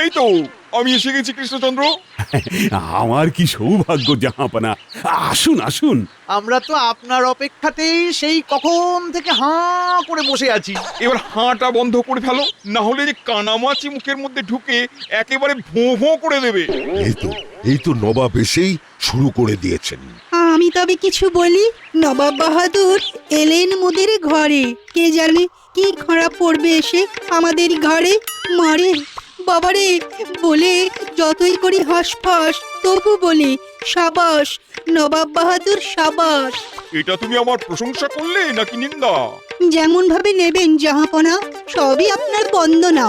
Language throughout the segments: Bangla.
এই তো আমি এসে গেছি কৃষ্ণচন্দ্র। আমার কি সৌভাগ্য জাহাপনা, আসুন আসুন। আমরা তো আপনার অপেক্ষাতেই সেই কখন থেকে হাঁ করে বসে আছি। এবার হাঁটা বন্ধ করে ফেলো, না হলে যে কানামাছি মুখের মধ্যে ঢুকে একেবারে ভোঁ ভোঁ করে দেবে। এই তো নবাব এসেই শুরু করে দিয়েছেন। আমি তবে কিছু বলি। নবাব বাহাদুর এলেন মোদের ঘরে, কে জানে কি খরা পড়বে এসে আমাদের ঘরে। মারে বাবারে বলে যতই করি হাসফাস, তবু বলি সাবাস নবাব বাহাদুর সাবাস। এটা তুমি আমার প্রশংসা করলে নাকি নিন্দা? যেমন ভাবে নেবেন জাহাপনা, সবই আপনার বন্দনা।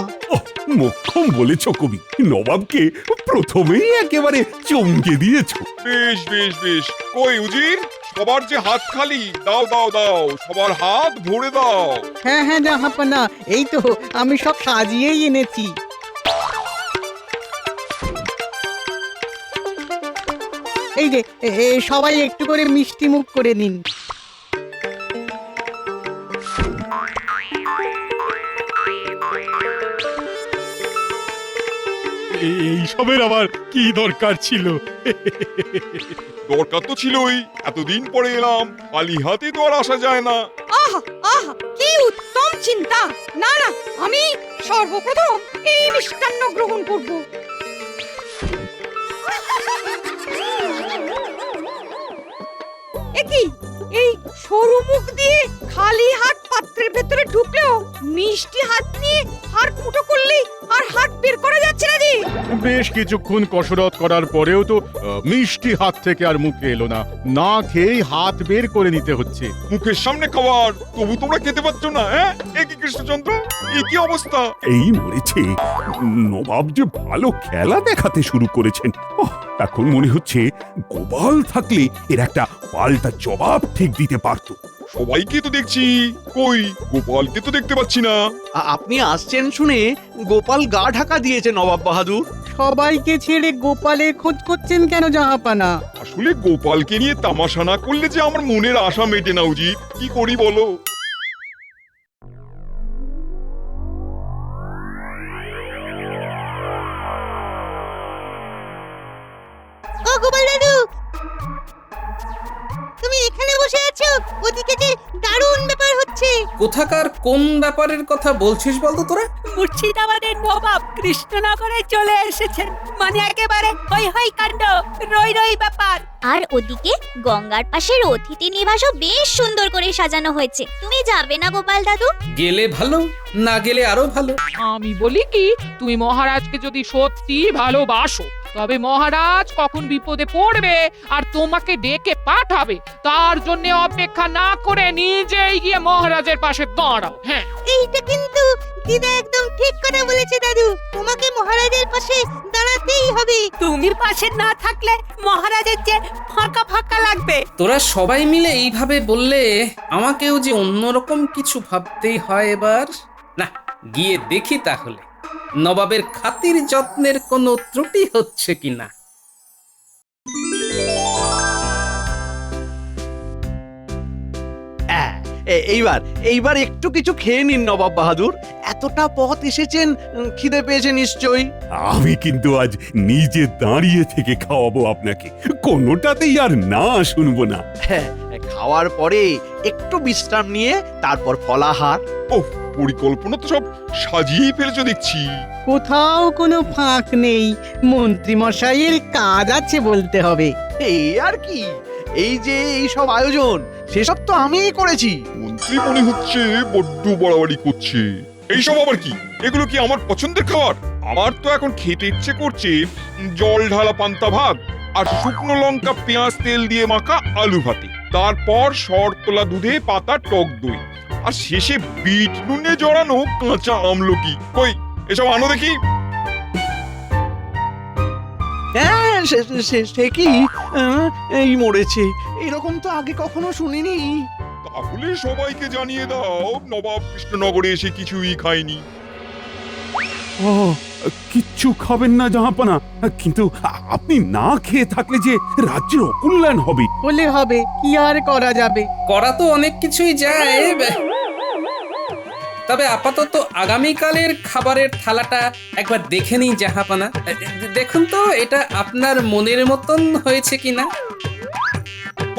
মোক্ষম বলেছ কবি, নবাবকে প্রথমেই একেবারে চমকে দিয়েছ। বেশ বেশ বেশ, কই উজির, সবার যে হাত খালি, দাও দাও দাও, সবার হাত ভরে দাও। হ্যাঁ হ্যাঁ জাহাপনা, এই তো আমি সব সাজিয়েই এনেছি। এই যে সবাই একটু করে মিষ্টি মুখ করে নিন। এইসবের আবার কি দরকার ছিল? দরকার তো ছিলই, এতদিন পরে এলাম, খালি হাতে তো আর আসা যায় না। আহা আহা, কি উত্তম চিন্তা! না না, আমি সর্বপ্রথম এই মিষ্টান্ন গ্রহণ করব। একই এই সরু মুখ দিয়ে খালি হাত পাত্রের ভেতরে ঢুকলেও মিষ্টি হাত নিয়ে হাত মুঠো করলেই আর হাত বের করা যাচ্ছে না জি। বেশ কিছুক্ষণ কসরত করার পরেও তো মিষ্টি হাত থেকে আর মুখে এলো না, না খেয়েই হাত বের করে নিতে হচ্ছে। মুখের সামনে খাবার, তবু তোমরা খেতে পাচ্ছ না? হ্যাঁ, এ কি কৃষ্ণচন্দ্র, এ কি অবস্থা? এই মরেছে, নবাব যে ভালো খেলা দেখাতে শুরু করেছেন। এখন মনে হচ্ছে গোপাল থাকলে এর একটা পাল্টা জবাব ঠিক দিতে পারত। সবাইকে তো দেখছি, কই গোপালকে তো দেখতে পাচ্ছি না। আপনি আসছেন শুনে গোপাল গা ঢাকা দিয়েছে নবাব বাহাদুর। সবাইকে ছেড়ে গোপালের খোঁজ করছেন কেন জাহাপনা? আসলে গোপালকে নিয়ে তামাশা না করলে যে আমার মনের আশা মেটে না উজির, কি করি বলো? ও গোপাল দাদু, তুমি এখানে বসে আছো? ওদিকে যে দারুণ ব্যাপার হচ্ছে। কোথাকার কোন ব্যাপারের কথা বলছিস বলতো তোরা? মুর্শিদাবাদের নবাব কৃষ্ণনগরে চলে এসেছেন, মানে একেবারে হই হই কাণ্ড, রই রই ব্যাপার। আর ওদিকে গঙ্গার পাশের অতিথি নিবাসও বেশ সুন্দর করে সাজানো হয়েছে। তুমি যাবে না গোপাল দাদু? গেলে ভালো, না গেলে আরো ভালো। আমি বলি কি, তুমি মহারাজকে যদি সত্যি ভালোবাসো, তবে মহারাজ কখন বিপদে পড়বে আর তোমাকে ডেকে পাঠাবে, তার জন্য অপেক্ষা না করে নিজেই গিয়ে মহারাজের পাশে দাঁড়াও। হ্যাঁ, এইটা কিন্তু দিদা একদম ঠিক কথা বলেছে দাদু, তোমাকে মহারাজের পাশে দাঁড়াতেই হবে। তুমি পাশে না থাকলে মহারাজের যে ফাঁকা ফাঁকা লাগবে। তোরা সবাই মিলে এইভাবে বললে আমাকেও যে অন্যরকম কিছু ভাবতেই হয় এবার। না, গিয়ে দেখি তাহলে নবাবের খাতির যত্নের কোনো ত্রুটি হচ্ছে কিনা। এইবার একটু কিছু খেয়ে নিন নবাব বাহাদুর, এতটা পথ এসেছেন, খিদে পেয়েছে নিশ্চয়ই। আমি কিন্তু আজ নিজে দাঁড়িয়ে থেকে খাওয়াবো আপনাকে, কোনোটাতেই আর না শুনবো না। হ্যাঁ, খাওয়ার পরে একটু বিশ্রাম নিয়ে তারপর ফলাহার। ওহ, পরিকল্পনা তো সব সাজিয়েই ফেলেছো দেখছি। কোথাও কোনো ফাঁক নেই, মন্ত্রী মশাইয়ের কাজ আছে বলতে হবে। এই আর কি, এই যে এই সব আয়োজন সেসব তো আমিই করেছি। মন্ত্রী মনে হচ্ছে বড্ড বাড়াবাড়ি করছে। এইসব আবার কি? এগুলো কি আমার পছন্দের খাবার? আমার তো এখন খেতে ইচ্ছে করছে জল ঢালা পান্তা ভাত আর শুকনো লঙ্কা পেঁয়াজ তেল দিয়ে মাখা আলু ভাতে, তারপর শরতলা দুধে পাতা টক দই, আর শেষে বিট নুনে জড়ানো কাঁচা আমলকি। কই এসব আনো দেখি। হ্যাঁ, সে কি, এই মরেছে, এরকম তো আগে কখনো শুনিনি। তাহলে সবাইকে জানিয়ে দাও নবাব কৃষ্ণনগরে এসে কিছুই খায়নি। ও, কিচ্ছু খাবেন না জাহাপনা, কিন্তু আপনি না খেয়ে থাকলে যে রাজ্যের অকল্যাণ হবে। হলে হবে, কি আর করা যাবে। করা তো অনেক কিছুই যায়। তবে আপাতত আগামীকালের খাবারের থালাটা একবার দেখে নিন জাহাপানা। দেখুন তো এটা আপনার মনের মতন হয়েছে কিনা।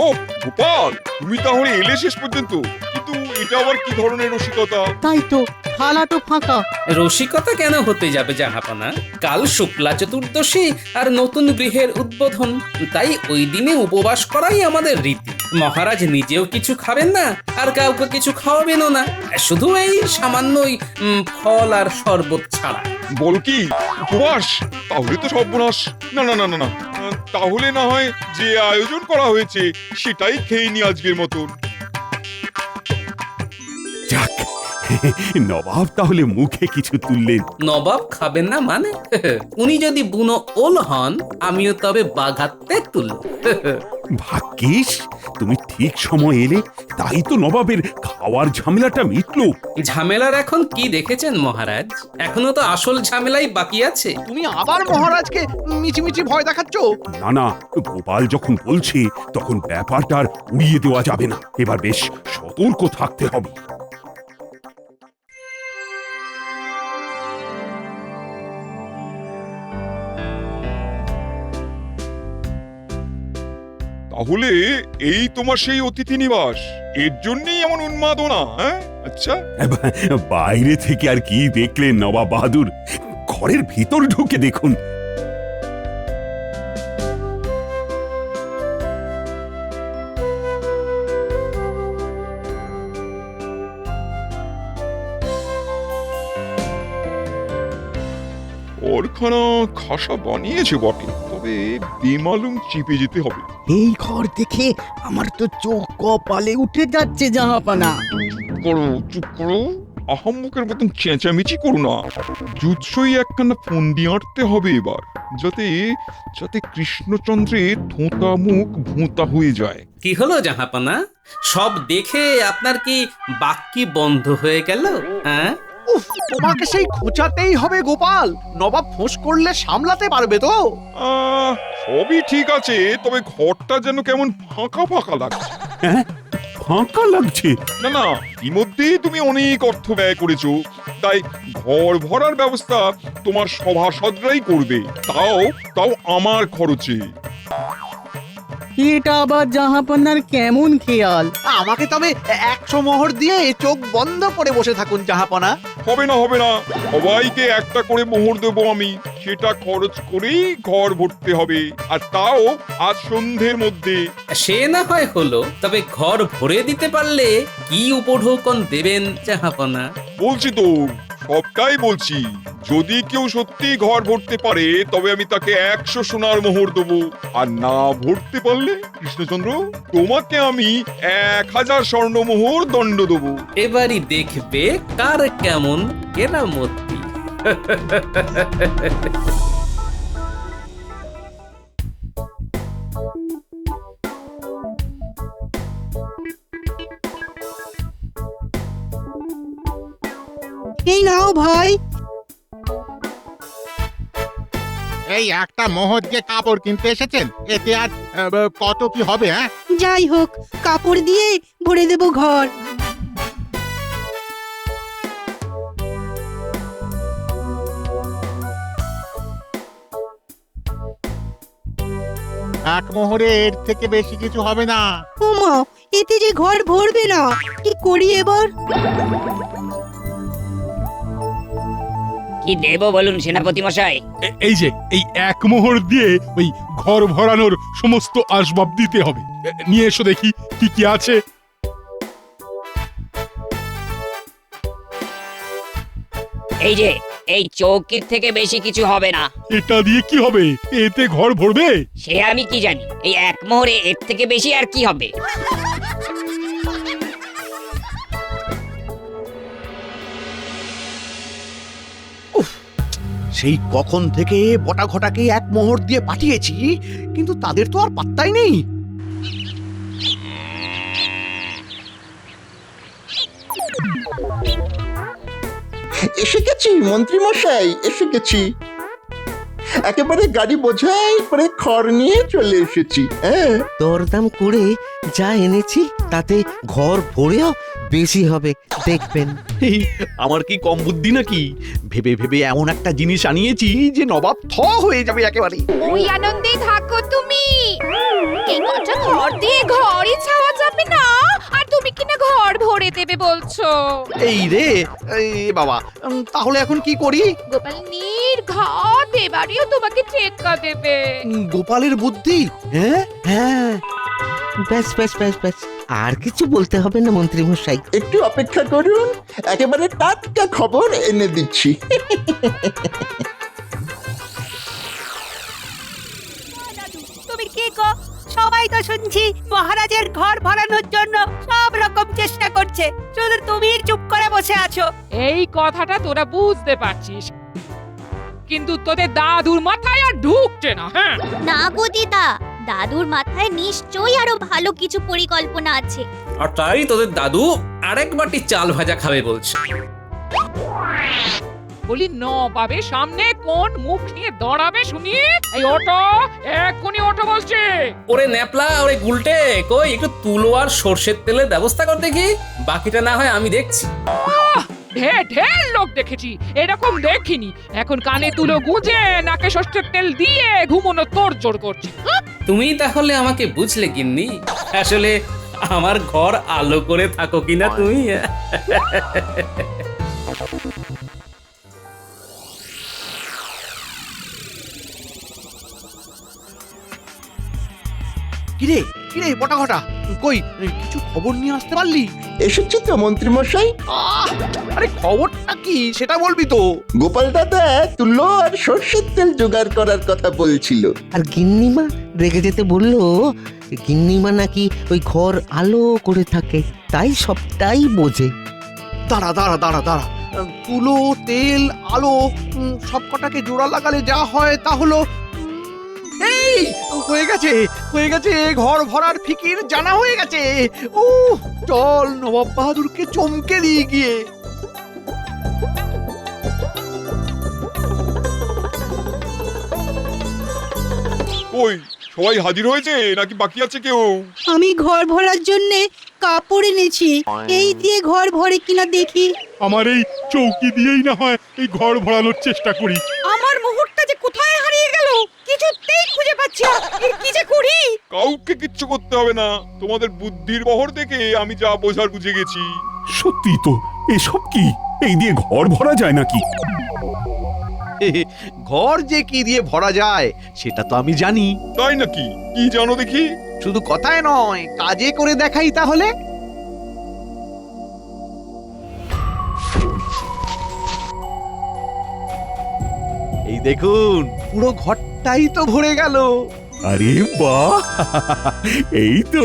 ও গোপাল, তুমি তাহলে এলে শেষ পর্যন্ত, কিন্তু এটা আবার কি ধরনের রসিকতা? তাই তো, থালা তো ফাঁকা। রসিকতা কেন হতে যাবে জাহাপানা? কাল শুক্লা চতুর্দশী আর নতুন গৃহের উদ্বোধন, তাই ওই দিনে উপবাস করাই আমাদের রীতি। মহারাজ নিজেও কিছু খাবেন না আর কাউকে কিছু খাওয়াবেনও না, শুধু এই সামান্যই ফল আর শরবত ছাড়া। বল কি উপবাস? তাহলে তো সর্বনাশ। না না না না না, তাহলে না হয় যে আয়োজন করা হয়েছে সেটাই খেয়ে নি আজকের মতন। যাক, নবাব তাহলে মুখে কিছু তুললেন। নবাব খাবেন না মানে? উনি যদি বুনো ওল হন, আমিও তবে বাঘাতে তুল। ভাগ্যিস তুমি ঠিক সময় এলে, তাই তো নবাবের খাওয়ার ঝামেলাটা মিটলো। ঝামেলার এখন কি দেখেছেন মহারাজ? এখনো তো আসল ঝামেলাই বাকি আছে। তুমি আবার মহারাজকে মিছিমিছি ভয় দেখাচ্ছ। না না, গোপাল যখন বলছে তখন ব্যাপারটা আর উড়িয়ে দেওয়া যাবে না। এবার বেশ সতর্ক থাকতে হবে। তাহলে এই তোমার সেই অতিথি নিবাস, এর জন্যই এমন উন্মাদনা? আচ্ছা, বাইরে থেকে আর কি দেখলেন নবাব বাহাদুর? ঘরের ভিতর ঢুকে দেখুন। ওরখানা খাসা বানিয়েছে বটে, তবে বেমালুম চিপে যেতে হবে। এই ঘর দেখে আমার তো চোখ কপালে উঠে যাচ্ছে জাহাপানা। চুপ করো, আহাম্মকের মতন চেঁচামেচি করো না। জুৎসই একখানা ফন্দি আঁটতে হবে এবার, যাতে যাতে কৃষ্ণচন্দ্রের থোঁতা মুখ ভোঁতা হয়ে যায়। কি হলো জাহাপানা? সব দেখে আপনার কি বাক্যি বন্ধ হয়ে গেল? হ্যাঁ, উফ, তোমাকে সেই খোঁচাতেই হবে গোপাল। নবাব ফোঁস করলে সামলাতে পারবে তো? সবই ঠিক আছে, তবে ঘরটা যেন কেমন ফাঁকা ফাঁকা লাগছে। হ্যাঁ, ফাঁকা লাগছে। না না, ইতিমধ্যেই তুমি অনেক অর্থ ব্যয় করেছো, তাই ঘর ভরার ব্যবস্থা তোমার সভাসদরাই করবে, তাও তাও আমার খরচে। এটা আবার জাহাপানার কেমন খেয়াল? আমাকে তবে 100 মোহর দিয়ে চোখ বন্ধ করে বসে থাকুন জাহাপনা। হবে না হবে না, সবাইকে একটা করে মোহর দেবো আমি, সেটা খরচ করেই ঘর ভরতে হবে, আর তাও আজ সন্ধ্যের মধ্যে। সে না হয় হলো, তবে ঘর ভরে দিতে পারলে কি উপঢৌকন দেবেন জাহাপানা? বলছি তো, সবটাই বলছি। যদি কেউ সত্যি ঘর ভরতে পারে তবে আমি তাকে 100 সোনার মোহর দেবো, আর না ভরতে পারলে কৃষ্ণচন্দ্র তোমাকে আমি 1000 স্বর্ণ মোহর দণ্ড দেবো। এবারই দেখবে কার কেমন কেরামতি। এই নাও ভাই। এই একটা মোহর দিয়ে কাপড় কিনতে এসেছেন, এতে আর কত কি হবে? হ্যাঁ, যাই হোক, কাপড় দিয়ে ভরে দেব ঘর। এক মোহরে এর থেকে বেশি কিছু হবে না। ওমা, এতে যে ঘর ভরবে না, কি করি এবার? কি দেব বলুন সেনাপতি মশাই? এই যে এই এক মোহর দিয়ে ওই ঘর ভরানোর সমস্ত আসবাব দিতে হবে। নিয়ে এসো দেখি কি কি আছে। এই যে এই চৌকির থেকে বেশি কিছু হবে না। এটা দিয়ে কি হবে? এতে ঘর ভরবে? সে আমি কি জানি, এই এক মোহরে এর থেকে বেশি আর কি হবে? সেই কখন থেকে বটা ঘটাকে 1 মোহর দিয়ে পাঠিয়েছি, কিন্তু তাদের তো আর পাত্তাই নেই। এসে গেছি মন্ত্রী মশাই, এসে গেছি। একেবারে গাড়ি বোঝাই করে খড় নিয়ে চলে এসেছি। দরদাম করে যা এনেছি তাতে ঘর ভরেও বেশি হবে, দেখবেন। এই, আমার কি কম বুদ্ধি নাকি? ভেবে ভেবে এমন একটা জিনিস আনিয়েছি যে নবাব থ হয়ে যাবে একেবারে। ওই আনন্দেই থাকো তুমি। এই কটা ঘর দিয়ে ঘরই ছাওয়া যাবে না, আর তুমি কিনা ঘর ভরে দেবে বলছো। এই রে, এই বাবা, তাহলে এখন কি করি? গোপাল নির্ঘাত এবারেও তোমাকে টেক্কা দেবে। গোপালের বুদ্ধি? হ্যাঁ হ্যাঁ, ব্যাস ব্যাস ব্যাস ব্যাস, আর কিছু বলতে হবে না মন্ত্রী মশাই। একটু অপেক্ষা করুন, একেবারে টাটকা খবর এনে দিচ্ছি। তুমি কি গো? সবাই তো শুনছি মহারাজের ঘর ভরানোর জন্য সব রকম চেষ্টা করছে, শুধু তুমি চুপ করে বসে আছো। এই কথাটা তোরা বুঝতে পারছিস, কিন্তু তোদের দাদুর মাথায় আর ঢুকছে না। হ্যাঁ না গো দিদা, দাদুর মাথায় নিশ্চয়ই আরো ভালো কিছু পরিকল্পনা আছে। আর তাই তোদের দাদু আরেক বাটি চাল ভাজা খাবে বলছে। বলি নবাবের সামনে কোন মুখ নিয়ে দাঁড়াবে শুনি? এই ওটো, এক্ষুনি ওটো বলছে। ওরে ন্যাপলা, ওরে গুলটে, কই একটু তুলো আর সর্ষের তেলের ব্যবস্থা কর দেখি, বাকিটা না হয় আমি দেখছি। ঢের ঢের লোক দেখেছি, এরকম দেখিনি। এখন কানে তুলো গুঁজে নাকে সর্ষের তেল দিয়ে ঘুমোনো তোড়জোড় করছে। তুমি তাহলে আমাকে বুঝলে গিন্নি, আসলে আমার ঘর আলো করে থাকো কিনা তুমি। কিরে কিরে বটা ঘটা, কই কিছু খবর নিয়ে আসতে পারলি? এসেছি তো মন্ত্রী মশাই। আরে খবরটা কি সেটা বলবি তো। গোপাল দাদা তুলো আর সর্ষের তেল জোগাড় করার কথা বলছিল। আর গিন্নিমা রেগে যেতে বললো, গিন্নিমা নাকি ওই ঘর আলো করে থাকে, তাই সবটাই বোঝে। দাঁড়া দাঁড়া দাঁড়া দাঁড়া, তুলো তেল আলো সব কটাকে জোড়া লাগালে যা হয় তা হলো, এই হয়ে গেছে হয়ে গেছে, ঘর ভরার ফিকির জানা হয়ে গেছে। ও চল নবাব বাহাদুরকে চমকে দিয়ে গিয়ে। ওই সবাই হাজির হয়েছে নাকি বাকি আছে কেউ? আমি ঘর ভরার জন্যে কাপড় এনেছি, এই দিয়ে ঘর ভরে কিনা দেখি। আমার এই চৌকি দিয়েই না হয় এই ঘর ভরানোর চেষ্টা করি। আমার মুহূর্তটা যে কোথায় হারিয়ে গেল, কিছুতেই খুঁজে পাচ্ছি না। কি যে করি? কাউকে কিচ্ছু করতে হবে না, তোমাদের বুদ্ধির বহর দেখে আমি যা বোঝার বুঝে গেছি। সত্যি তো, এসব কি? এই দিয়ে ঘর ভরা যায় নাকি? ঘর যে কি দিয়ে ভরা যায় সেটা তো আমি জানি। তাই নাকি? কি জানো দেখি? শুধু কথায় নয়, কাজে করে দেখাই তাহলে। এই দেখুন, পুরো ঘরটাই তো ভরে গেল। আরে বাহ, এই তো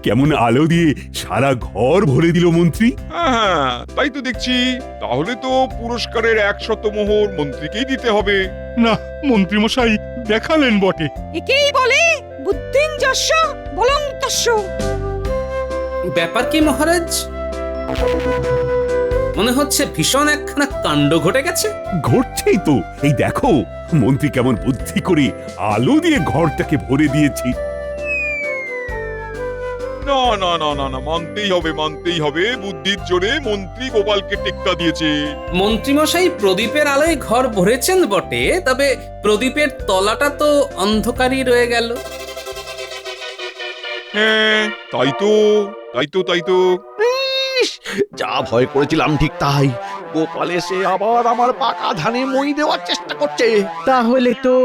কেমন আলো দিয়ে সারা ঘর ভরে দিল মন্ত্রী। হ্যাঁ তাই তো দেখছি। তাহলে তো পুরস্কারের 100 মোহর মন্ত্রীকেই দিতে হবে। না মন্ত্রী মশাই দেখালেন বটে। একেই বলে বুদ্ধিং যস্য বলং তস্য। ব্যাপার কি মহারাজ? মনে হচ্ছে ভীষণ একখানা কাণ্ড ঘটে গেছে। ঘটছেই তো, এই দেখো মন্ত্রী কেমন বুদ্ধি করে আলো দিয়ে ঘরটাকে ভরে দিয়েছি। না না না না না, মানতেই হবে মানতেই হবে, বুদ্ধির জোরে মন্ত্রী গোপালকে টেক্কা দিয়েছে। মন্ত্রীমশাই প্রদীপের আলোয় ঘর ভরেছেন বটে, তবে প্রদীপের তলাটা তো অন্ধকারই রয়ে গেল। হ্যাঁ তাই তো তাই তো তাই তো। যা ভয় করেছিলাম ঠিক তাই, গোপাল এসে আবার আমার পাকা ধানে মই দেওয়ার চেষ্টা করছে। তাহলে তো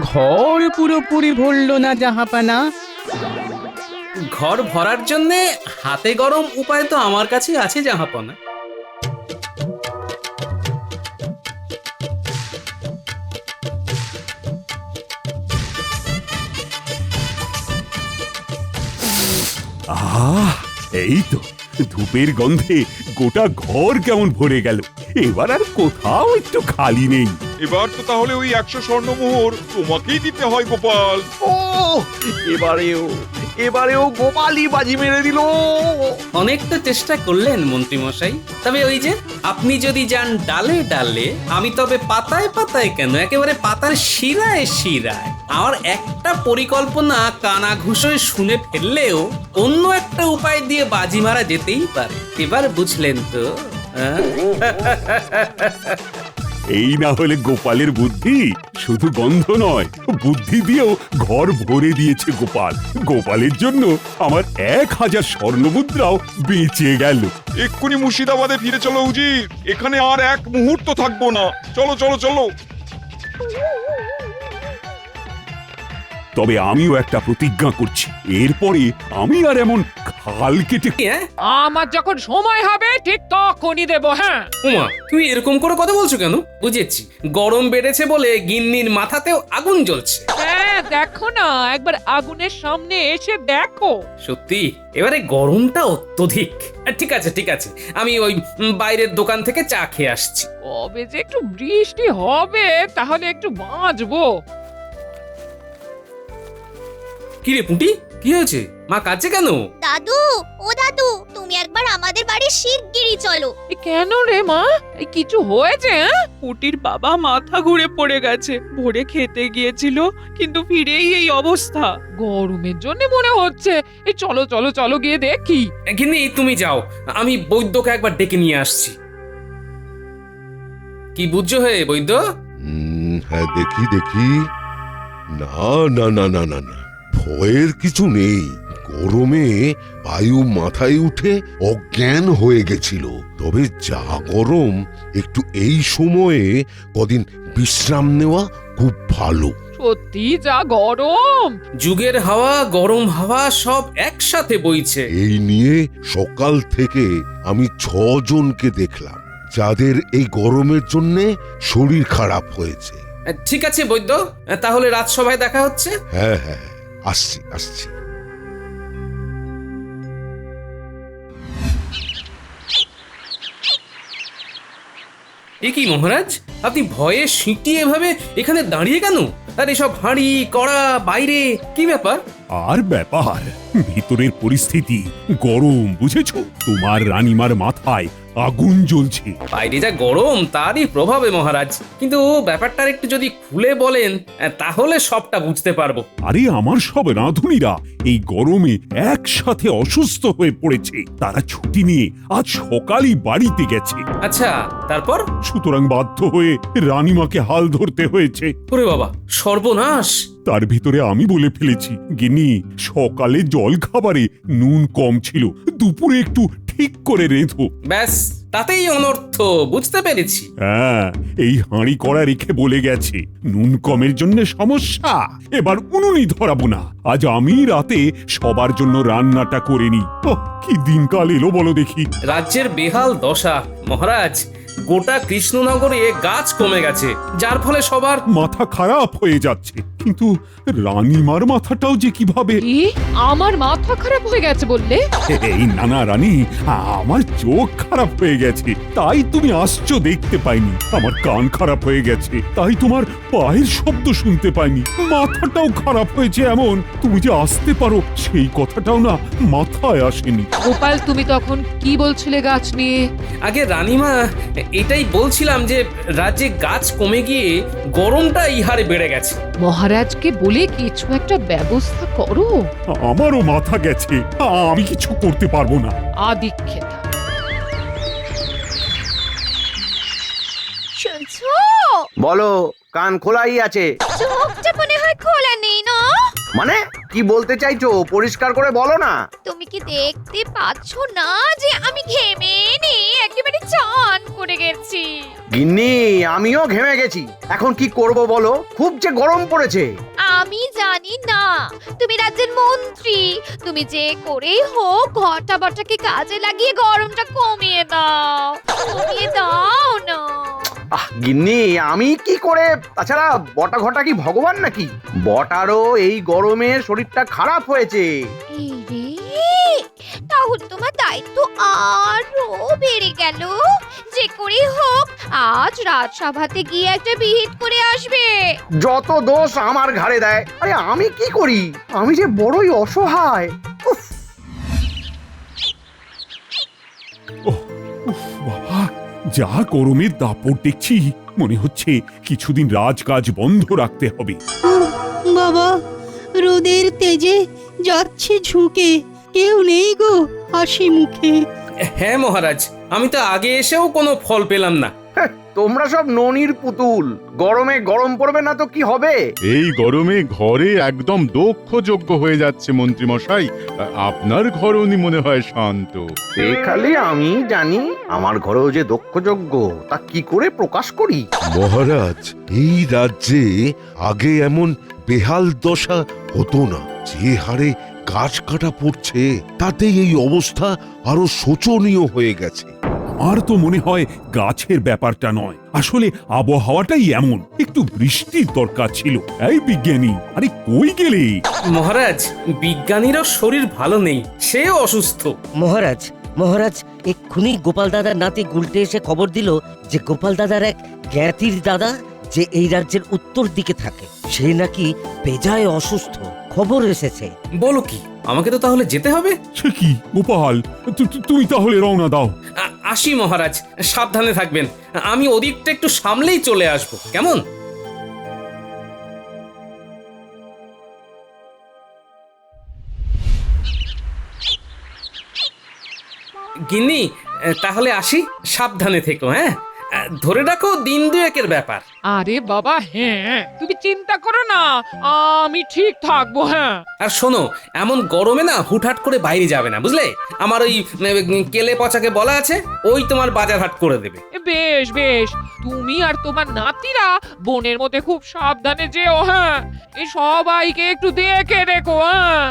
ঘর পুরোপুরি ভরল না জাহাপানা। ঘর ভরার জন্য হাতে গরম উপায় তো আমার কাছে আছে জাহাপনা। আহ, এই তো ধূপের গন্ধে গোটা ঘর কেমন ভরে গেল। এবার আর কোথাও একটু খালি নেই। এবার তো তাহলে ওই 100 স্বর্ণমোহর তোমাকেই দিতে হয় গোপাল। ও এবারেও এবারেও গোপালই বাজি মেরে দিল। অনেক তো চেষ্টা করলেন মন্ত্রী মশাই, তবে ওই যে আপনি যদি যান ডালে ডালে, আমি তবে পাতায় পাতায় কেন, একেবারে পাতার শিরায় শিরায়। আমার একটা পরিকল্পনা কানা ঘুষোয় শুনে ফেললেও অন্য একটা উপায় দিয়ে বাজি মারা যেতেই পারে। এবার বুঝলেন তো? এই না হলে গোপালের বুদ্ধি শুধু গন্ধ নয়, বুদ্ধি দিয়েও ঘর ভরে দিয়েছে গোপাল। গোপালের জন্য আমার 1000 স্বর্ণমুদ্রাও বেঁচে গেল। এক্ষুনি মুর্শিদাবাদে ফিরে চলো উজির, এখানে আর এক মুহূর্ত থাকবো না। চলো চলো চলো। তবে আমিও একটা প্রতিজ্ঞা করছি, এরপরে আমি আর এমন খাল কেটে আমার যখন সময় হবে ঠিক তখনই দেবো। হ্যাঁ উমা, তুমি এরকম করে কথা বলছো কেন? বুঝেছি, গরম বেড়েছে বলে গিন্নির মাথাতেও আগুন জ্বলছে। হ্যাঁ দেখো না, একবার আগুনের সামনে এসে দেখো। সত্যি এবারে গরমটা অত্যধিক। ঠিক আছে ঠিক আছে, আমি ওই বাইরের দোকান থেকে চা খেয়ে আসছি। কবে যে একটু বৃষ্টি হবে তাহলে একটু বাঁচবো। কি রে পুঁটি, কি হয়েছে? মা কাঁদছে কেন? দাদু, ও দাদু, তুমি একবার আমাদের বাড়ি শিগগিরই চলো। কেন রে মা, কিছু হয়েছে? পুটির বাবা মাথা ঘুরে পড়ে গেছে। ভোরে খেতে গিয়েছিল কিন্তু ফিরেই এই অবস্থা। গরমের জন্য মনে হচ্ছে। এই চলো চলো চলো গিয়ে দেখি। গিন্নি তুমি যাও, আমি বৈদ্যকে একবার ডেকে নিয়ে আসছি। কি বুঝছো হে বৈদ্য? হ্যাঁ, দেখি দেখি। না না না না না না, ভয়ের কিছু নেই। গরমে বায়ু মাথায় উঠে অজ্ঞান হয়ে গেছিল। তবে যা গরম, একটু এই সময়ে কদিন বিশ্রাম নেওয়া খুব ভালো। সত্যি যা গরম। যুগের হাওয়া, গরম হাওয়া সব একসাথে বইছে। এই নিয়ে সকাল থেকে আমি 6 জনকে দেখলাম যাদের এই গরমের জন্য শরীর খারাপ হয়েছে। ঠিক আছে বৈদ্য, তাহলে রাজসভায় দেখা হচ্ছে। হ্যাঁ হ্যাঁ, আসছি আসছি। এ কি মহারাজ, আপনি ভয়ে সিঁটিয়ে এভাবে এখানে দাঁড়িয়ে কেন? আর এসব হাঁড়ি কড়া বাইরে, কি ব্যাপার? আর ব্যাপার, ভিতরের পরিস্থিতি গরম, বুঝেছো? তোমার রানীমার মাথায় আগুন জ্বলছে। বাইরে যা গরম তারই প্রভাবে মহারাজ, কিন্তু ব্যাপারটা একটু যদি খুলে বলেন তাহলে সবটা বুঝতে পারবো। আরে আমার সব রাঁধুনিরা এই গরমে একসাথে অসুস্থ হয়ে পড়েছে। তারা ছুটি নিয়ে আজ সকালই বাড়িতে গেছে। আচ্ছা, তারপর? সুতরাং বাধ্য হয়ে রানীমাকে হাল ধরতে হয়েছে। ওরে বাবা, সর্বনাশ! তার ভিতরে আমি বলে ফেলেছি, গিন্নি সকালে জল খাবারে নুন কম ছিল, দুপুরে একটু ঠিক করে রেঁধো। ব্যাস, তাতেই অনর্থ, বুঝতে পেরেছি। হ্যাঁ, এই হাঁড়ি কড়া রেখে বলে গেছে নুন কমের জন্য সমস্যা, এবার উনুনই ধরাবো না। আজ আমি রাতে সবার জন্য রান্নাটা করে নি। কি দিনকাল এলো বলো দেখি। রাজ্যের বেহাল দশা মহারাজ। গোটা কৃষ্ণনগরে গাছ কমে গেছে, যার ফলে সবার মাথা খারাপ হয়ে যাচ্ছে। কিন্তু রানীমার মাথাটাও যে কিভাবে। আমার মাথা খারাপ হয়ে গেছে বললে? এই নানা রানী, আমার চোখ খারাপ হয়ে গেছে তাই তুমি আসছো দেখতে পাইনি। আমার কান খারাপ হয়ে গেছে তাই তোমার পায়ের শব্দ শুনতে পাইনি। মাথাটাও খারাপ হয়েছে এমন তুমি যে আসতে পারো সেই কথাটাও না মাথায় আসেনি। গোপাল, তুমি তখন কি বলছিলে গাছ নিয়ে? আগে রানীমা, এটাই বলছিলাম যে রাজ্যে গাছ কমে গিয়ে গরমটা ইহারে বেড়ে গেছে। মহারাজকে বলে কিছু একটা ব্যবস্থা করো। আমারও মাথা গেছে, আমি কিছু করতে পারবো না। আদিক্ষেতা, শুনছো? বলো, কান খোলাই আছে। চোখটা মনে হয় খোলা নেই না? মানে কি বলতে চাইছো পরিষ্কার করে বলো না। তুমি কি দেখতে পাচ্ছ না যে আমি ঘেমে একেবারে চান করে গেছি? গিন্নি, আমিও ঘেমে গেছি। এখন কি করব বলো, খুব যে গরম পড়েছে। আমি জানি না, তুমি রাজ্যের মন্ত্রী। তুমি যে করেই হোক ঘটা বটাকে কাজে লাগিয়ে গরমটা কমিয়ে দাও, কমিয়ে দাও না। গিন্নি, আমি কি করে? তাছাড়া বটা ঘটা কি ভগবান নাকি? বটারও এই গরমে শরীরটা খারাপ হয়েছে। এই রে, তাহলে তোমার দায়িত্ব আরো বেড়ে গেল। যে করে হোক আজ রাজসভাতে গিয়ে একটা বিহিত করে আসবে। যত দোষ আমার ঘাড়ে দেয়। আরে আমি কি করি? আমি যে বড়ই অসহায়। উফ! বাবা, যা গরমের দাপট দেখছি, মনে হচ্ছে কিছুদিন রাজকাজ বন্ধ রাখতে হবে। বাবা, রোদের তেজে যাচ্ছে ঝুঁকে, কেউ নেই গো হাসি মুখে। হ্যাঁ মহারাজ, আমি তো আগে এসেও কোনো ফল পেলাম না। তোমরা সব ননির পুতুল। গরমে গরম পড়বে না তো কি হবে? এই গরমে ঘরে একদম দক্ষযোগ্য হয়ে যাচ্ছে মন্ত্রী মশাই। আপনার ঘর উনি মনে হয় শান্ত। সে খালি আমি জানি, আমার ঘরেও যে দক্ষযজ্ঞ তা কি করে প্রকাশ করি। মহারাজ, এই রাজ্যে আগে এমন বেহাল দশা হতো না। যে হারে গাছ কাটা পড়ছে, তাতে এই অবস্থা আরো শোচনীয় হয়ে গেছে। আর তো মনে হয় গাছের ব্যাপারটা নয়, আসলে আবহাওয়াটাই এমন। একটু বৃষ্টির দরকার ছিল। এই বিজ্ঞানী, আরে কই গেলে? মহারাজ, বিজ্ঞানীরও শরীর ভালো নেই, সেও অসুস্থ। মহারাজ, মহারাজ, এক্ষুনি গোপাল দাদার নাতি গুলটে এসে খবর দিল যে গোপাল দাদার এক জ্ঞাতির দাদা, যে এই রাজ্যের উত্তর দিকে থাকে, সে নাকি বেজায় অসুস্থ। খবর এসেছে। বলো কি? আমাকে তো তাহলে যেতে হবে। সে কি গোপাল, তুমি তাহলে রওনা দাও। আসি মহারাজ, সাবধানে থাকবেন। আমি ওদিকটা একটু সামলেই চলে আসবো, কেমন? গিন্নি, তাহলে আসি। সাবধানে থেকো। হ্যাঁ, ধরে রাখো দিন দুয়েকের ব্যাপার। আরে বাবা, হ্যাঁ তুমি চিন্তা করো না, আমি ঠিক থাকবো। হ্যাঁ, আর শোনো, এমন গরমে না হুটহাট করে বাইরে যাবে না, বুঝলে? আমার ওই কেলে পচাকে বলা আছে, ওই তোমার বাজার হাট করে দেবে। বেশ বেশ, তুমি আর তোমার নাতিরা বনের মধ্যে খুব সাবধানে যেও। হ্যাঁ, এই সবাইকে একটু দেখে রেখো। হ্যাঁ,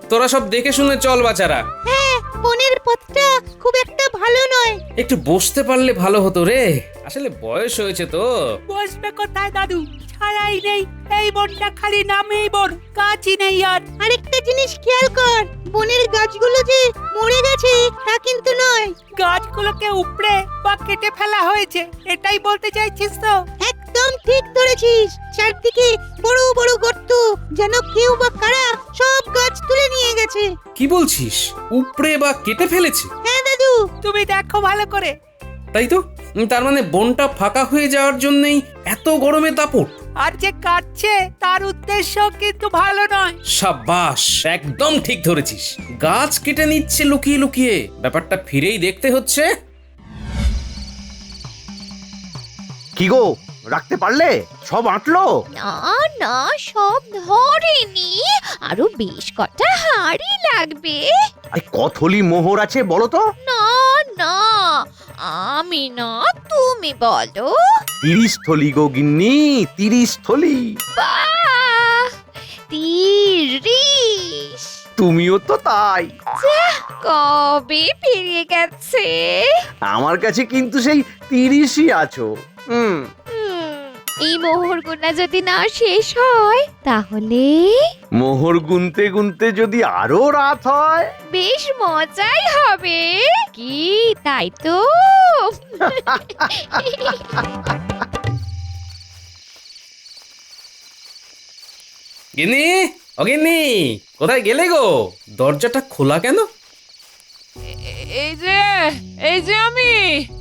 তোরা সব দেখে শুনে চল বাচারা। হ্যাঁ, বনের পথটা খুব একটা ভালো নয়। একটু বসতে পারলে ভালো হতো রে, আসলে বয়স হয়েছে তো। বসবে কোথায় দাদু? ছায়াই নেই, এই বনটা খালি নামেই বন, গাছই নেই। আর আরেকটা জিনিস খেয়াল কর, বনের গাছগুলো যে মরে গেছে তা কিন্তু নয়। গাছগুলোকে উপড়ে বা কেটে ফেলা হয়েছে, এটাই বলতে চাইছিস তো? একদম ঠিক ধরেছিস। চারদিকে বড় বড় গর্ত, যেন কেউ বা কারা সব গাছ তুলে নিয়ে গেছে। কি বলছিস? উপড়ে বা কেটে ফেলেছে? হ্যাঁ দাদু, তুমি দেখো ভালো করে। তাই তো, তার মানে বনটা ফাঁকা হয়ে যাওয়ার জন্যই এত গরমে দাপট। আর যে কাটছে তার উদ্দেশ্য কিন্তু ভালো নয়। সাবাস, একদম ঠিক ধরেছিস। গাছ কেটে নিচ্ছে লুকিয়ে লুকিয়ে, ব্যাপারটা ফিরেই দেখতে হচ্ছে। কি গো, রাখতে পারলে? সব আঁটলো? না না, সব ধরেনি, আরো বেশ কটা হাড়ি লাগবে। আরে কতলি মোহর আছে বলো তো? না না, আমি না, তুমি বলো। 30 থলি গো গিন্নি, 30 থলি। বাহ, 30! তুমিও তো তাই। কবে পেরিয়ে গেছে? আমার কাছে কিন্তু সেই 30ই আছো। এই মোহর গুনা যদি না শেষ হয় তাহলে মোহর গুনতে গুনতে যদি আরো রাত হয়, বেশ মজাই হবে। কি তাই তো? গিন্নি, ও গিন্নি, কোথায় গেলে গো? দরজাটা খোলা কেন? এই যে আমি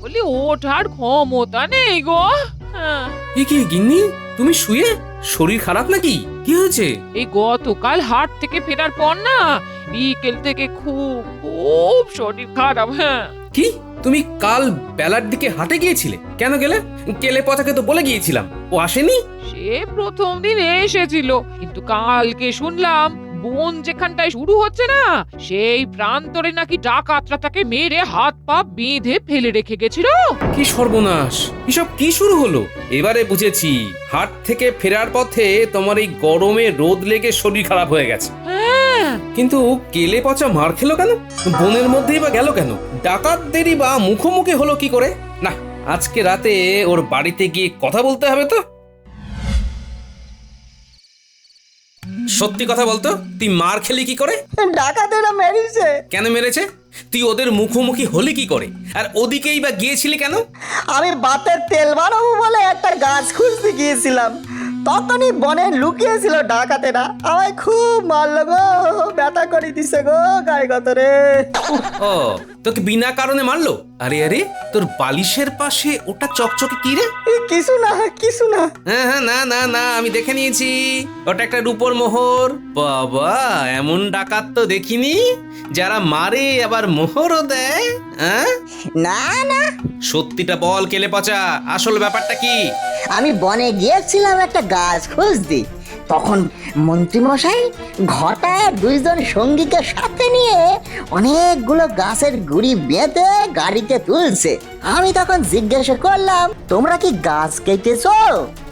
বলি, ওঠার ক্ষমতা নেই গো। হ্যাঁ, কি গিন্নি, তুমি শুয়ে? শরীর খারাপ নাকি? কি হয়েছে? এই গতকাল হাট থেকে ফেরার পর না, বিকেল থেকে খুব খুব শরীর খারাপ। হ্যাঁ। কি, তুমি কাল বেলার দিকে হাটে গিয়েছিলে? কেন গেলে? কেলে পচাকে তো বলে গিয়েছিলাম, ও আসেনি? সে প্রথম দিন এসেছিল, কিন্তু কালকে শুনলাম বন যেখানটায় শুরু হচ্ছে না, সেই প্রান্তরে নাকি ডাকাতরা তাকে মেরে হাত পা বেঁধে ফেলে রেখে গেছিল। কি সর্বনাশ! এসব কি শুরু হলো? এবারে বুঝেছি, হাট থেকে ফেরার পথে তোমার এই গরমে রোদ লেগে শরীর খারাপ হয়ে গেছে। কিন্তু কেলে পচা মার খেলো কেন? বনের মধ্যেই বা গেল কেন? ডাকাতদেরই বা মুখোমুখি হলো কি করে? না, আজকে রাতে ওর বাড়িতে গিয়ে কথা বলতে হবে তো। সত্যি কথা বলতো, তুই মার খেলি কি করে? ডাকাতেরা মেরেছে। কেন মেরেছে? তুই ওদের মুখোমুখি হলি কি করে? আর ওদিকেই বা গিয়েছিলি কেন? আমি বাতের তেল বানাবো বলে একটা গাছ খুঁজতে গিয়েছিলাম, তখনই বনে লুকিয়েছিল ডাকাতেরা। আমায় খুব মারলো গো, ব্যথা করে দিছে গো গায়ে গতরে। ও, তোকে বিনা কারণে মারলো? আরে আরে, তোর বালিশের পাশে ওটা চকচকে কি রে? কিছু না, কিছু না। হ্যাঁ হ্যাঁ, না না না, আমি দেখে নিয়েছি, ওটা একটা রূপোর মোহর। বাবা, এমন ডাকাত তো দেখিনি, যারা মারে আবার মোহরও দেয়। হ্যাঁ, না না, সত্যিটা বল কেলে পচা, আসল ব্যাপারটা কি? আমি বনে গিয়েছিলাম একটা গাছ খুঁজতে, তখন মন্ত্রীমশাই ঘটায় 2 জন সঙ্গীকে সাথে নিয়ে অনেকগুলো গাছের গুড়ি বেঁধে গাড়িতে তুলছে। আমি তখন জিজ্ঞাসা করলাম, তোমরা কি গাছ কেটেছো?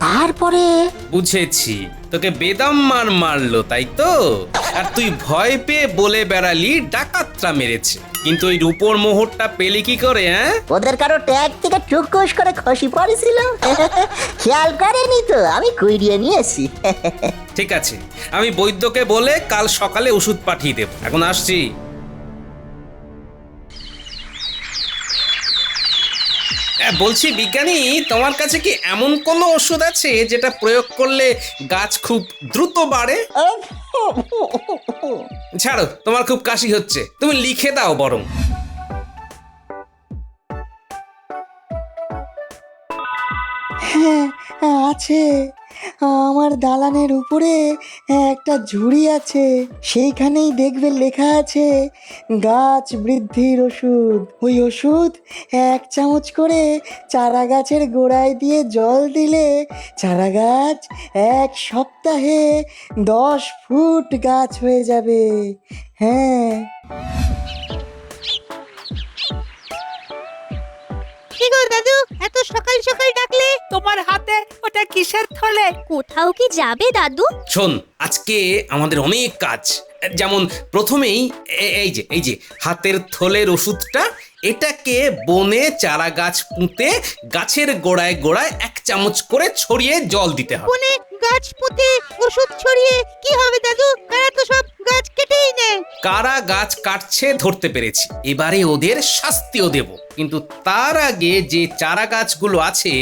তারপরে বুঝেছি, তোকে বেদম মারলো তাই তো? আর তুই ভয় পেয়ে বলে বেড়ালি ডাকাতরা মেরেছে, কিন্তু ওই রূপোর মোহরটা পেলি কি করে? হ্যাঁ, ওদের কারো ট্যাগ থেকে টুকুস করে খসি পড়েছিল, খেয়াল করেনি তো, আমি কুড়িয়ে নিয়েছি। ঠিক আছে, আমি বৈদ্যকে বলে কাল সকালে ওষুধ পাঠিয়ে দেব। এখন আসছি। বলছি বিজ্ঞানী, তোমার কাছে কি এমন কোনো ওষুধ আছে যেটা প্রয়োগ করলে গাছ খুব দ্রুত বাড়ে? ছাড়ো, তোমার খুব কাশি হচ্ছে, তুমি লিখে দাও বরং। হ্যাঁ আছে, আমার দালানের উপরে একটা ঝুড়ি আছে, সেইখানেই দেখবে লেখা আছে গাছ বৃদ্ধির ওষুধ। ওই ওষুধ 1 চামচ করে চারা গাছের গোড়ায় দিয়ে জল দিলে চারা গাছ 1 সপ্তাহে 10 ফুট গাছ হয়ে যাবে। হ্যাঁ, কি গো দাদু, এত সকাল সকাল ডাকলে? তোমার হাতে ওটা কিসের থলে? কোথাও কি যাবে দাদু? শোন, আজকে আমাদের অনেক কাজ। যেমন প্রথমেই এই যে হাতের থলের ওষুধটা, এটাকে বনে চারা গাছ পুঁতে গাছের গোড়ায় গোড়ায় 1 চামচ করে ছড়িয়ে জল দিতে হবে। বনে গাছ পুঁতে ওষুধ ছড়িয়ে কি হবে দাদু? কারা তো সব গাছ কেটেই নেয়। কারা গাছ কাটছে ধরতে পেরেছি, এবারে ওদের শাস্তিও দেব। কিন্তু তার আগে যে চারা গাছগুলো আছে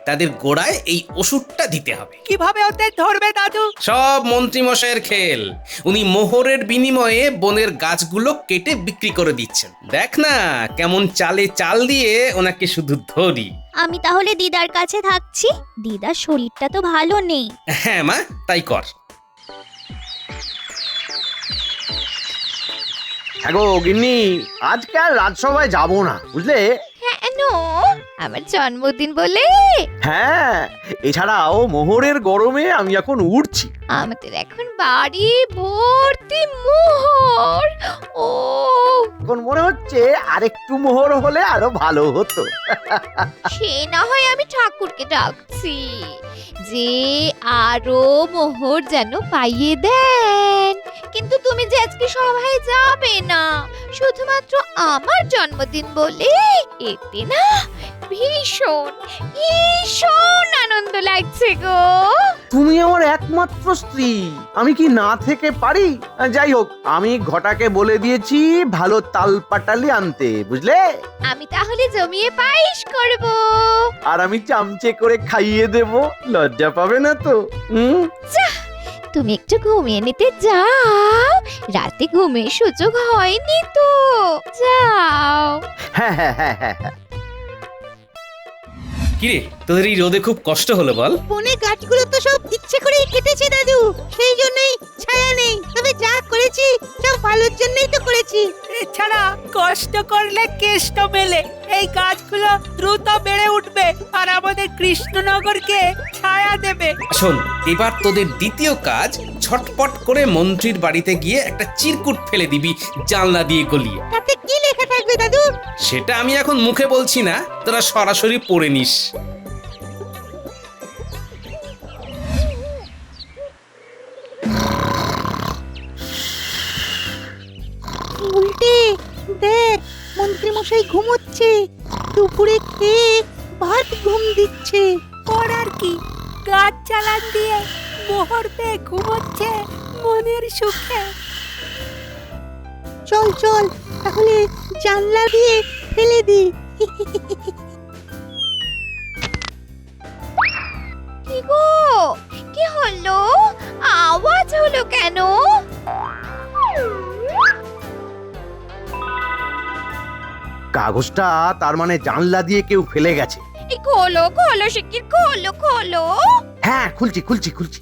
তাদের গোড়ায় এই ওষুধটা দিতে হবে। কিভাবে ওদের ধরবে দাদু? সব মন্ত্রী মশাইয়ের খেল। উনি মোহরের বিনিময়ে বনের গাছগুলো কেটে বিক্রি করে দিচ্ছেন। দেখ না কেমন চালে চাল দিয়ে ওনাকে শুধু ধরি। আমি তাহলে দিদার কাছে থাকছি, দিদার শরীরটা তো ভালো নেই। হ্যাঁ মা, তাই কর। হ্যাঁ গো গিন্নি, আজকে আর রাজসভায় যাবো না, বুঝলে? কেন? আমার জন্মদিন বলে? হ্যাঁ, এছাড়াও মোহরের গরমে আমি এখন উঠছি। আমাদের এখন বাড়ি ভর্তি মোহর। ও, এখন মনে হচ্ছে আরেকটু মোহর হলে আরো ভালো হতো। সে না হয় আমি ঠাকুরকে ডাকছি যে আরো মোহর যেন পাইয়ে দেন, কিন্তু তুমি যে আজকে সভায় যাবে না শুধুমাত্র আমার জন্মদিন বলে, এতে না ভীষণ ভীষণ আনন্দ লাগছে গো। তুমি আমার একমাত্র স্ত্রী, আমি কি না থেকে পারি? যাই হোক, আমি ঘটাকে বলে দিয়েছি ভালো তাল পাটালি আনতে, বুঝলে? আমি তাহলে জমিয়ে পায়েস করব, আর আমি চামচে করে খাইয়ে দেব, লজ্জা পাবে না তো? তুমি একটু ঘুমিয়ে নিতে যাও, রাতে ঘুমের সুযোগ হয়নি তো, যাও। হ্যাঁ হ্যাঁ হ্যাঁ হ্যাঁ। কিরে, তোদের এই রোদে খুব কষ্ট হলো বল? বনে গাছগুলো তো সব ইচ্ছে করেই কেটেছে দাদু, সেই জন্যই ছায়া নেই। তবে যা করেছি সব ভালোর জন্যই তো করেছি। এছাড়া কষ্ট করলে কেষ্ট মেলে। এই গাছগুলো দ্রুত বেড়ে উঠবে আর আমাদের কৃষ্ণনগরকে ছায়া দেবে। শোন, এবার তোদের দ্বিতীয় কাজ, ছটপট করে মন্ত্রীর বাড়িতে গিয়ে একটা চিরকুট ফেলে দিবি জানলা দিয়ে গলিয়ে। তাতে কি লেখা থাকবে দাদু? সেটা আমি এখন মুখে বলছি না, তোরা সরাসরি পড়ে নিস। উল্টে দেখ, মন্ত্রী মশাই ঘুমোচ্ছে, দুপুরে খেয়ে ভাত ঘুম দিচ্ছে। করার কি, গাছ চালান দিয়ে মোহর পেয়ে ঘুমোচ্ছে, মনের সুখে। চল চল তাহলে জানলা দিয়ে ফেলে দি। কি গো, কি হলো? আওয়াজ হলো কেন? কাগজটা তার মানে জানলা দিয়ে কেউ ফেলে গেছে। এই খোলো খোলো শিগগির খোলো খোলো। হ্যাঁ, খুলছি খুলছি খুলছি।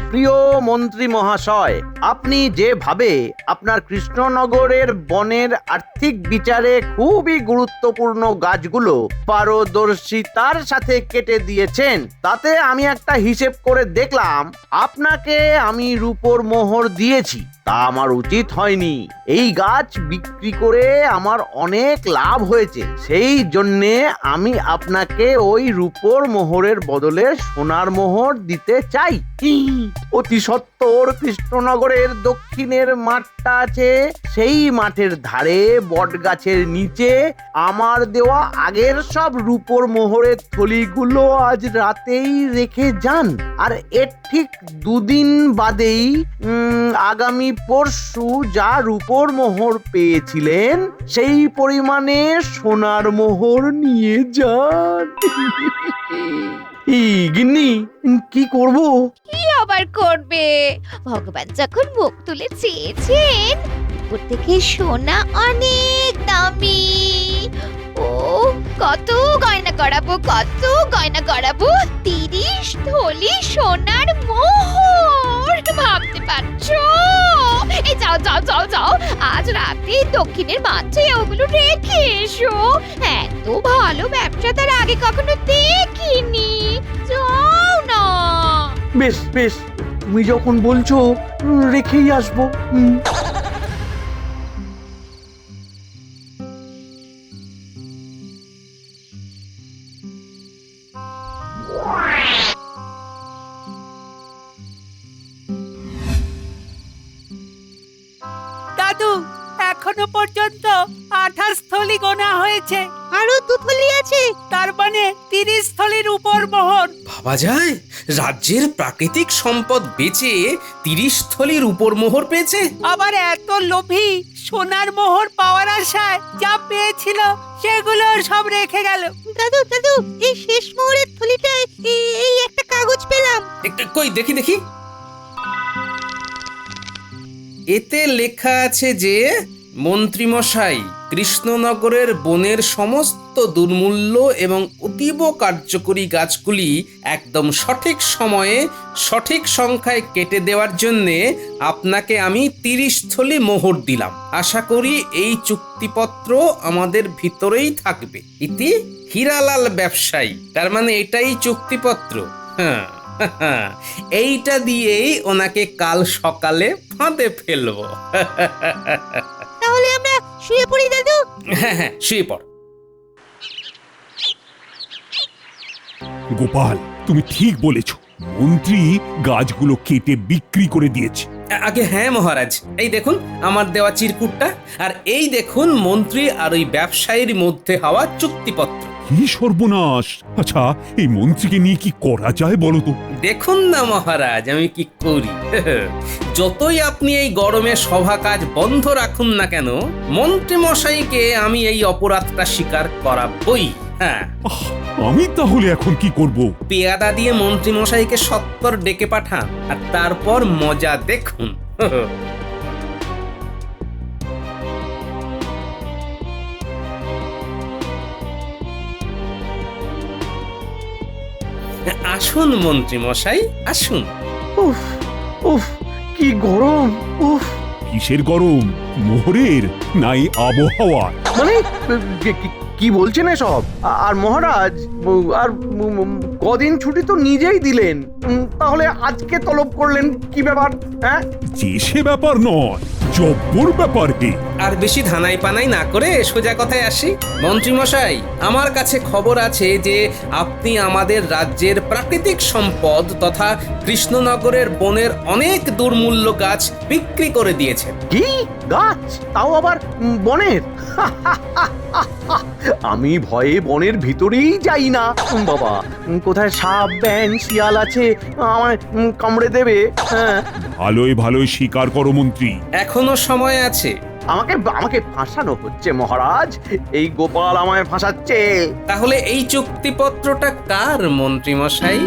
প্রিয় মন্ত্রী মহাশয়, আপনি যেভাবে আপনার কৃষ্ণনগরের বনের আর্থিক বিচারে খুবই গুরুত্বপূর্ণ গাছগুলো পারদর্শিতার সাথে কেটে দিয়েছেন, তাতে আমি একটা হিসেব করে দেখলাম আপনাকে আমি রূপোর মোহর দিয়েছি। তা আমার উচিত হয়নি। এই গাছ বিক্রি করে আমার অনেক লাভ হয়েছে, সেই জন্যে আমি আপনাকে ওই রূপোর মোহরের বদলে সোনার মোহর দিতে চাই। অতি সত্বর কৃষ্ণনগরের দক্ষিণের মাঠটা আছে, সেই মাঠের ধারে বট গাছের নিচে আমার দেওয়া আগের সব রূপোর মোহরের থলিগুলো আজ রাতেই রেখে যান। আর এর ঠিক দুদিন বাদেই আগামী পরশু যা রূপোর মোহর পেয়েছিলেন সেই পরিমাণে সোনার মোহর নিয়ে যান। গিন্নি, কি করব? কি আবার করবে? ভগবান যখন মুখ তুলে চেয়েছেন, উপর থেকে সোনা অনেক দামি। ও কত গয়না করাবো, কত গয়না করাবো। 30 থলি সোনার মোহর, ভাবতে পারছো? এই যাও যাও যাও যাও, আজ রাতে দক্ষিণের মাঠে ওগুলো রেখে এসো। এত ভালো ব্যবসা তার আগে কখনো দেখিনি। যাও না। বেশ বেশ, তুমি যখন বলছো রেখেই আসবো। দাদু, এখনো পর্যন্ত 28 থলি গোনা হয়েছে। আরো 2 থলি আছে, তার মানে 30 থলির উপর মোহর। ভাবা যায়, রাজ্যের প্রাকৃতিক সম্পদ বেচে 30 থলির উপর মোহর পেয়েছে। আবার এত লোভী, সোনার মোহর পাওয়ার আশায় যা পেয়েছিল সেগুলো সব রেখে গেল। দাদু দাদু, এই শেষ মোহরের থলিটায় এই একটা কাগজ পেলাম। কই দেখি দেখি। এতে লেখা আছে যে মন্ত্রীমশাই কৃষ্ণনগরের বনের সমস্ত দুর্মূল্য এবং অতীব কার্যকরী গাছগুলি একদম সঠিক সময়ে সঠিক সংখ্যায় কেটে দেওয়ার জন্যে আপনাকে আমি 30 থলি মোহর দিলাম। আশা করি এই চুক্তিপত্র আমাদের ভিতরেই থাকবে। ইতি হীরালাল ব্যবসায়ী। তার মানে এটাই চুক্তিপত্র। হ্যাঁ, এইটা দিয়েই ওনাকে কাল সকালে ফাঁদে ফেলবো। তাহলে আমরা শুয়ে পড়ি দাদু। হ্যাঁ হ্যাঁ, শুয়ে পড়। গোপাল, তুমি ঠিক বলেছ, মন্ত্রী গাছগুলো কেটে বিক্রি করে দিয়েছে। আগে হ্যাঁ মহারাজ, এই দেখুন আমার দেওয়া চিরকুটটা, আর এই দেখুন মন্ত্রী আর ওই ব্যবসায়ীর মধ্যে হওয়া চুক্তিপত্র। কি সর্বনাশ! আচ্ছা, এই মন্ত্রীকে নিয়ে কি করা যায় বলো তো? দেখুন না মহারাজ আমি কি করি। যতই আপনি এই গরমে সভা কাজ বন্ধ রাখুন না কেন, মন্ত্রী মশাইকে আমি এই অপরাধটা স্বীকার করাবই। হ্যাঁ, আমি তাহলে এখন কি করব? পেয়াদা দিয়ে মন্ত্রী মশাইকে সত্বর ডেকে পাঠান, আর তারপর মজা দেখুন। আসুন মন্ত্রী মশাই, আসুন। উফ উফ, কি গরম! উফ, কিসের গরম? মোহরের নাই আবহাওয়া? মানে কি বলছেন এসব? আর মহারাজ, আর কদিন ছুটি তো নিজেই দিলেন, তাহলে আজকে তলব করলেন কি ব্যাপার? হ্যাঁ, যে সে ব্যাপার নয়, জব্বর ব্যাপার হে। আর বেশি ধানাই পানাই না করে সোজা কথায় আসি। মন্ত্রী মশাই, আমার কাছে খবর আছে যে আপনি আমাদের রাজ্যের প্রাকৃতিক সম্পদ তথা কৃষ্ণনগরের বনের অনেক দুর্মূল্য গাছ বিক্রি করে দিয়েছেন। কি গাছ, তাও আবার বনের? আমি ভয়ে বনের ভিতরেই যাই না বাবা। কোথায় সাপ ব্যাং শিয়াল আছে আমায় কামড়ে দেবে। হ্যাঁ, ভালোই ভালোই স্বীকার করো মন্ত্রী। এখনো সময় আছে। আমাকে আমাকে ফাঁসানো হচ্ছে মহারাজ, এই গোপাল আমায় ফাঁসাচ্ছে। তাহলে এই চুক্তিপত্রটা কার মন্ত্রী মশাই?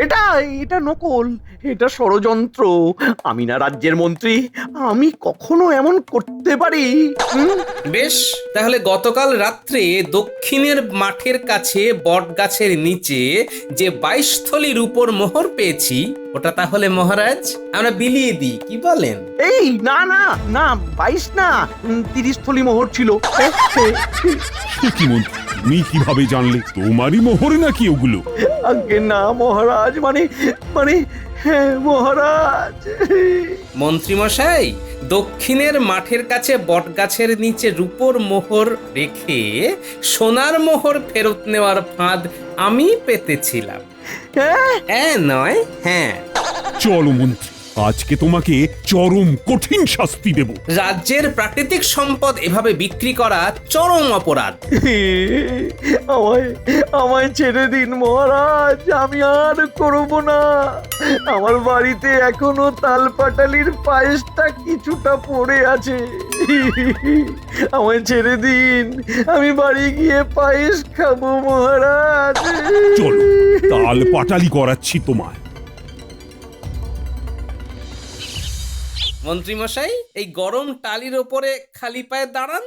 এটা এটা নকল, এটা ষড়যন্ত্র। আমি না রাজ্যের মন্ত্রী, আমি কখনো এমন করতে পারি? বেশ, তাহলে গতকাল রাত্রে দক্ষিণের মাঠের কাছে বটগাছের নিচে যে 22 থলি রূপোর মোহর পেয়েছি, ওটা তাহলে মহারাজ আমরা বিলিয়ে দিই, কি বলেন? এই না না না, 22 না, 30 থলি মোহর ছিল। কি মন্ত্রী, তুমি কিভাবে জানলে? তোমারই মোহরে নাকি ওগুলো? আগে না মহারাজ, মানে মানে হ্যাঁ মহারাজ। মন্ত্রী মশাই, দক্ষিণের মাঠের কাছে বটগাছের নিচে রূপোর মোহর রেখে সোনার মোহর ফেরত নেওয়ার ফাঁদ আমি পেতেছিলাম। হ্যাঁ নয় হ্যাঁ। চলো মন্ত্রী, আজকে তোমাকে চরম কঠিন শাস্তি দেব। রাজ্যের প্রাকৃতিক সম্পদ এভাবে বিক্রি করা চরম অপরাধ। আমায় আমায় ছেড়ে দিন মহারাজ, আমি আর করব না। আমার বাড়িতে এখনো তালপাটালির পায়েসটা কিছুটা পড়ে আছে। আমায় ছেড়ে দিন, আমি বাড়ি গিয়ে পায়েস খাবো মহারাজ। চলো, তাল পাটালি করাচ্ছি তোমায়। মন্ত্রী মশাই, এই গরম টালির ওপরে খালি পায়ে দাঁড়ান।